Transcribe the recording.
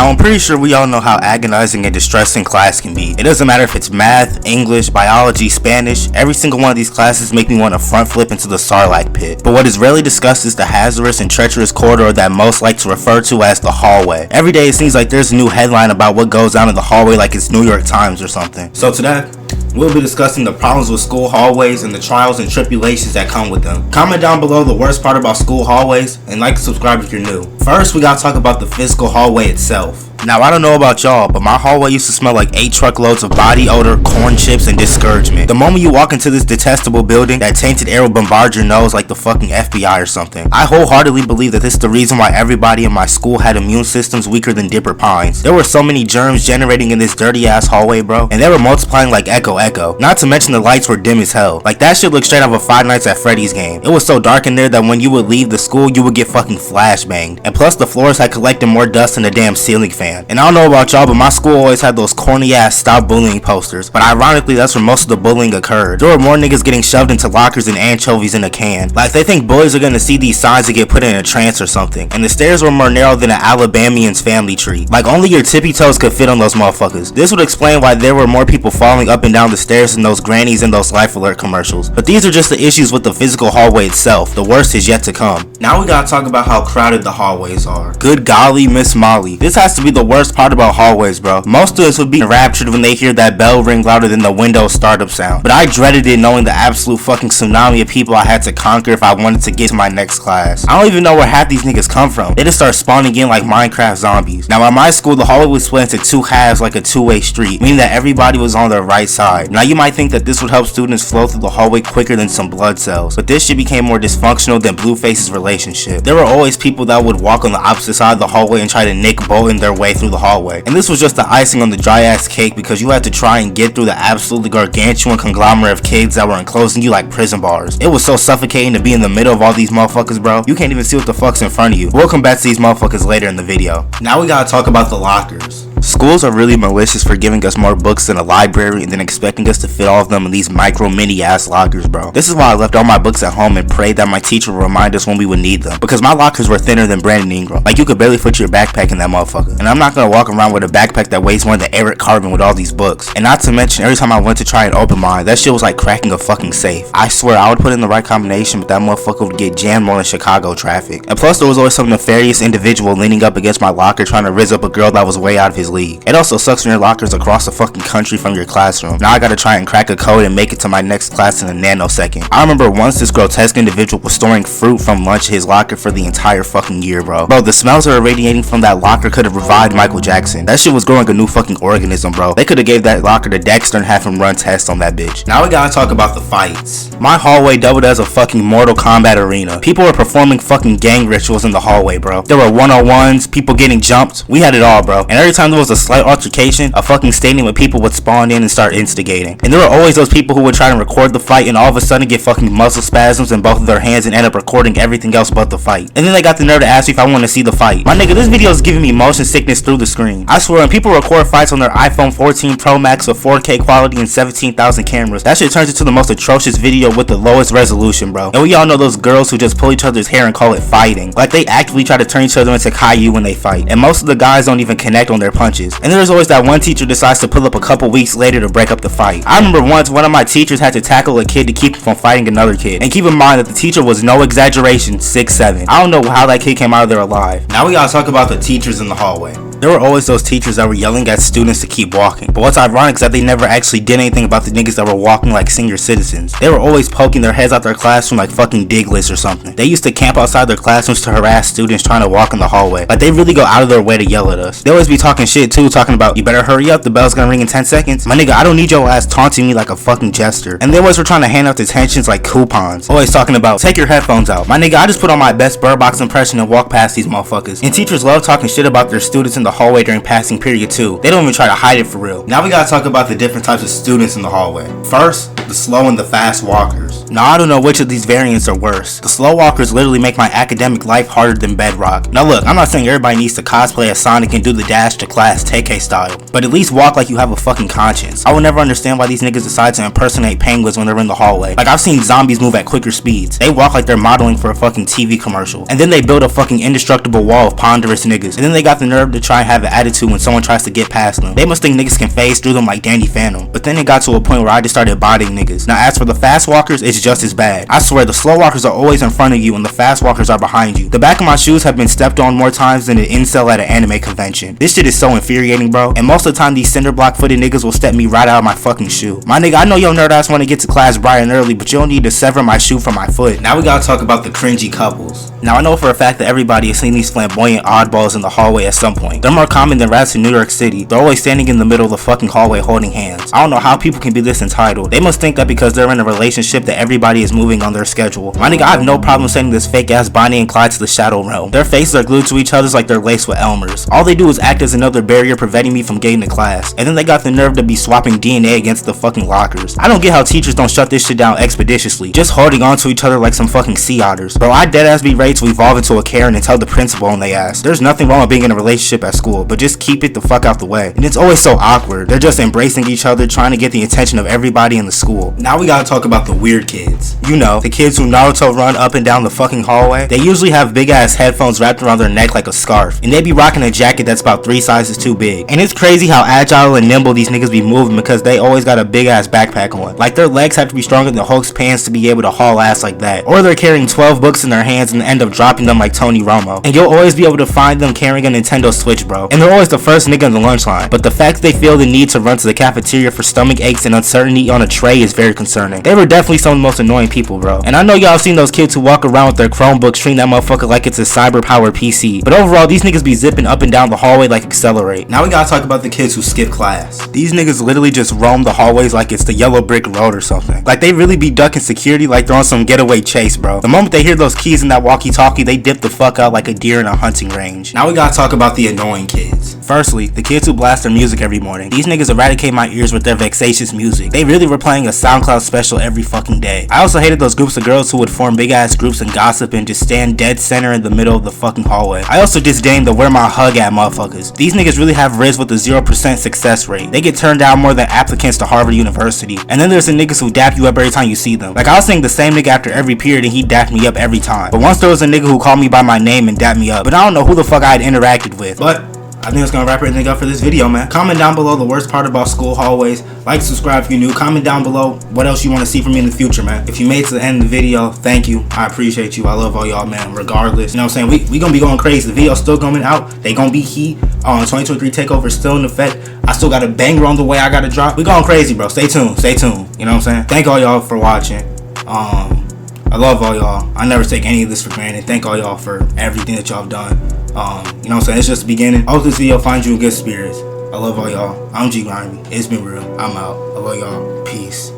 Now I'm pretty sure we all know how agonizing and distressing class can be. It doesn't matter if it's math, English, biology, Spanish, every single one of these classes make me want to front flip into the Sarlacc pit. But what is rarely discussed is the hazardous and treacherous corridor that most like to refer to as the hallway. Every day it seems like there's a new headline about what goes on in the hallway like it's New York Times or something. So today, we'll be discussing the problems with school hallways and the trials and tribulations that come with them. Comment down below the worst part about school hallways and like and subscribe if you're new. First, we gotta talk about the physical hallway itself. Now, I don't know about y'all, but my hallway used to smell like 8 truckloads of body odor, corn chips, and discouragement. The moment you walk into this detestable building, that tainted air will bombard your nose like the fucking FBI or something. I wholeheartedly believe that this is the reason why everybody in my school had immune systems weaker than Dipper Pines. There were so many germs generating in this dirty ass hallway, bro, and they were multiplying like Echo. Not to mention the lights were dim as hell. Like that shit looked straight out of a Five Nights at Freddy's game. It was so dark in there that when you would leave the school, you would get fucking flashbanged. And plus the floors had collected more dust than a damn ceiling fan. And I don't know about y'all, but my school always had those corny ass stop bullying posters. But ironically, that's where most of the bullying occurred. There were more niggas getting shoved into lockers than anchovies in a can. Like they think boys are gonna see these signs and get put in a trance or something. And the stairs were more narrow than an Alabamian's family tree. Like only your tippy toes could fit on those motherfuckers. This would explain why there were more people falling up and down the stairs than those grannies in those Life Alert commercials. But these are just the issues with the physical hallway itself. The worst is yet to come. Now we gotta talk about how crowded the hallways are. Good golly, Miss Molly. This has to be the worst part about hallways, bro. Most students would be enraptured when they hear that bell ring louder than the Windows startup sound. But I dreaded it knowing the absolute fucking tsunami of people I had to conquer if I wanted to get to my next class. I don't even know where half these niggas come from. They just start spawning in like Minecraft zombies. Now at my school, the hallway was split into 2 halves like a 2-way street, meaning that everybody was on their right side. Now you might think that this would help students flow through the hallway quicker than some blood cells, but this shit became more dysfunctional than Blueface's relationship. There were always people that would walk on the opposite side of the hallway and try to Nick Bolton their way through the hallway. And this was just the icing on the dry ass cake because you had to try and get through the absolutely gargantuan conglomerate of kids that were enclosing you like prison bars. It was so suffocating to be in the middle of all these motherfuckers, bro. You can't even see what the fuck's in front of you. We'll come back to these motherfuckers later in the video. Now we gotta talk about the lockers. Schools are really malicious for giving us more books than a library and then expecting us to fit all of them in these micro mini ass lockers, bro. This is why I left all my books at home and prayed that my teacher would remind us when we would need them. Because my lockers were thinner than Brandon Ingram. Like you could barely fit your backpack in that motherfucker. And I'm not gonna walk around with a backpack that weighs more than Eric Carvin with all these books. And not to mention, every time I went to try and open mine, that shit was like cracking a fucking safe. I swear I would put in the right combination, but that motherfucker would get jammed more than Chicago traffic. And plus there was always some nefarious individual leaning up against my locker trying to rizz up a girl that was way out of his league. It also sucks when your lockers across the fucking country from your classroom. Now I gotta try and crack a code and make it to my next class in a nanosecond. I remember once this grotesque individual was storing fruit from lunch in his locker for the entire fucking year, bro. Bro, the smells that are radiating from that locker could have revived Michael Jackson. That shit was growing a new fucking organism, bro. They could have gave that locker to Dexter and have him run tests on that bitch. Now we gotta talk about the fights. My hallway doubled as a fucking Mortal Kombat arena. People were performing fucking gang rituals in the hallway, bro. There were 101s, people getting jumped. We had it all, bro. And every time there was a slight altercation, a fucking stadium with people would spawn in and start instigating. And there were always those people who would try to record the fight and all of a sudden get fucking muscle spasms in both of their hands and end up recording everything else but the fight. And then they got the nerve to ask me if I want to see the fight. My nigga, this video is giving me motion sickness through the screen. I swear, when people record fights on their iPhone 14 Pro Max with 4K quality and 17,000 cameras, that shit turns into the most atrocious video with the lowest resolution, bro. And we all know those girls who just pull each other's hair and call it fighting. Like they actively try to turn each other into Caillou when they fight. And most of the guys don't even connect on their punches. And there's always that one teacher decides to pull up a couple weeks later to break up the fight. I remember once one of my teachers had to tackle a kid to keep him from fighting another kid. And keep in mind that the teacher was, no exaggeration, 6'7". I don't know how that kid came out of there alive. Now we gotta talk about the teachers in the hallway. There were always those teachers that were yelling at students to keep walking. But what's ironic is that they never actually did anything about the niggas that were walking like senior citizens. They were always poking their heads out their classroom like fucking Diglets or something. They used to camp outside their classrooms to harass students trying to walk in the hallway. Like they really go out of their way to yell at us. They always be talking shit too, talking about, you better hurry up, the bell's gonna ring in 10 seconds. My nigga, I don't need your ass taunting me like a fucking jester. And they always were trying to hand out detentions like coupons. Always talking about, take your headphones out. My nigga, I just put on my best Bird Box impression and walk past these motherfuckers. And teachers love talking shit about their students in the hallway during passing period too. They don't even try to hide it for real. Now we gotta talk about the different types of students in the hallway. First, the slow and the fast walkers. walkers. Now I don't know which of these variants are worse. The slow walkers literally make my academic life harder than bedrock. Now look, I'm not saying everybody needs to cosplay as Sonic and do the dash to class TK style, but at least walk like you have a fucking conscience. I will never understand why these niggas decide to impersonate penguins when they're in the hallway. Like, I've seen zombies move at quicker speeds. They walk like they're modeling for a fucking TV commercial. And then they build a fucking indestructible wall of ponderous niggas. And then they got the nerve to try and have an attitude when someone tries to get past them. They must think niggas can phase through them like Danny Phantom. But then it got to a point where I just started bodying niggas. Now as for the fast walkers, it's just as bad. I swear the slow walkers are always in front of you and the fast walkers are behind you. The back of my shoes have been stepped on more times than an incel at an anime convention. This shit is so infuriating, bro. And most of the time these cinder block footed niggas will step me right out of my fucking shoe. My nigga, I know your nerd ass want to get to class bright and early, but you don't need to sever my shoe from my foot. Now we gotta talk about the cringy couples. Now I know for a fact that everybody has seen these flamboyant oddballs in the hallway at some point. They're more common than rats in New York City. They're always standing in the middle of the fucking hallway holding hands. I don't know how people can be this entitled. They must think that because they're in a relationship that everybody is moving on their schedule. My nigga, I have no problem sending this fake ass Bonnie and Clyde to the shadow realm. Their faces are glued to each other's like they're laced with Elmers. All they do is act as another barrier preventing me from getting to class. And then they got the nerve to be swapping DNA against the fucking lockers. I don't get how teachers don't shut this shit down expeditiously, just holding on to each other like some fucking sea otters. Bro, I deadass be ready to evolve into a Karen and tell the principal on they ass. There's nothing wrong with being in a relationship at school, but just keep it the fuck out the way. And it's always so awkward. They're just embracing each other, trying to get the attention of everybody in the school. Now we gotta talk about the weird kids. You know, the kids who Naruto run up and down the fucking hallway. They usually have big ass headphones wrapped around their neck like a scarf, and they be rocking a jacket that's about 3 sizes too big. And it's crazy how agile and nimble these niggas be moving because they always got a big ass backpack on. Like their legs have to be stronger than Hulk's pants to be able to haul ass like that. Or they're carrying 12 books in their hands and end up dropping them like Tony Romo. And you'll always be able to find them carrying a Nintendo Switch, bro. And they're always the first nigga in the lunch line. But the fact they feel the need to run to the cafeteria for stomach aches and uncertainty on a tray is very concerning. They were definitely some of the most annoying people, bro. And I know y'all seen those kids who walk around with their Chromebooks treating that motherfucker like it's a cyber powered PC. But overall, these niggas be zipping up and down the hallway like Accelerate. Now we gotta talk about the kids who skip class. These niggas literally just roam the hallways like it's the yellow brick road or something. Like they really be ducking security like they're on some getaway chase, bro. The moment they hear those keys in that walkie-talkie, they dip the fuck out like a deer in a hunting range. Now we gotta talk about the annoying kids. Firstly, the kids who blast their music every morning. These niggas eradicate my ears with their vexatious music. They really were playing a SoundCloud special every fucking day. I also hated those groups of girls who would form big ass groups and gossip and just stand dead center in the middle of the fucking hallway. I also disdain the where my hug at motherfuckers. These niggas really have riz with a 0% success rate. They get turned down more than applicants to Harvard University. And then there's the niggas who dap you up every time you see them. Like I was saying the same nigga after every period and he dapped me up every time. But once there was a nigga who called me by my name and dapped me up. But I don't know who the fuck I had interacted with. But I think that's gonna wrap everything up for this video, man. Comment down below the worst part about school hallways. Like, subscribe if you're new. Comment down below what else you want to see from me in the future, man. If you made it to the end of the video, thank you. I appreciate you. I love all y'all, man. Regardless, you know what I'm saying? We gonna be going crazy. The video's still coming out. They gonna be heat. 2023 takeover is still in effect. I still got a banger on the way. I gotta drop. We going crazy, bro. Stay tuned. Stay tuned. You know what I'm saying? Thank all y'all for watching. I love all y'all. I never take any of this for granted. Thank all y'all for everything that y'all have done. You know what I'm saying? It's just the beginning. I hope this video finds you in good spirits. I love all y'all. I'm ggrimey. It's been real. I'm out. I love y'all. Peace.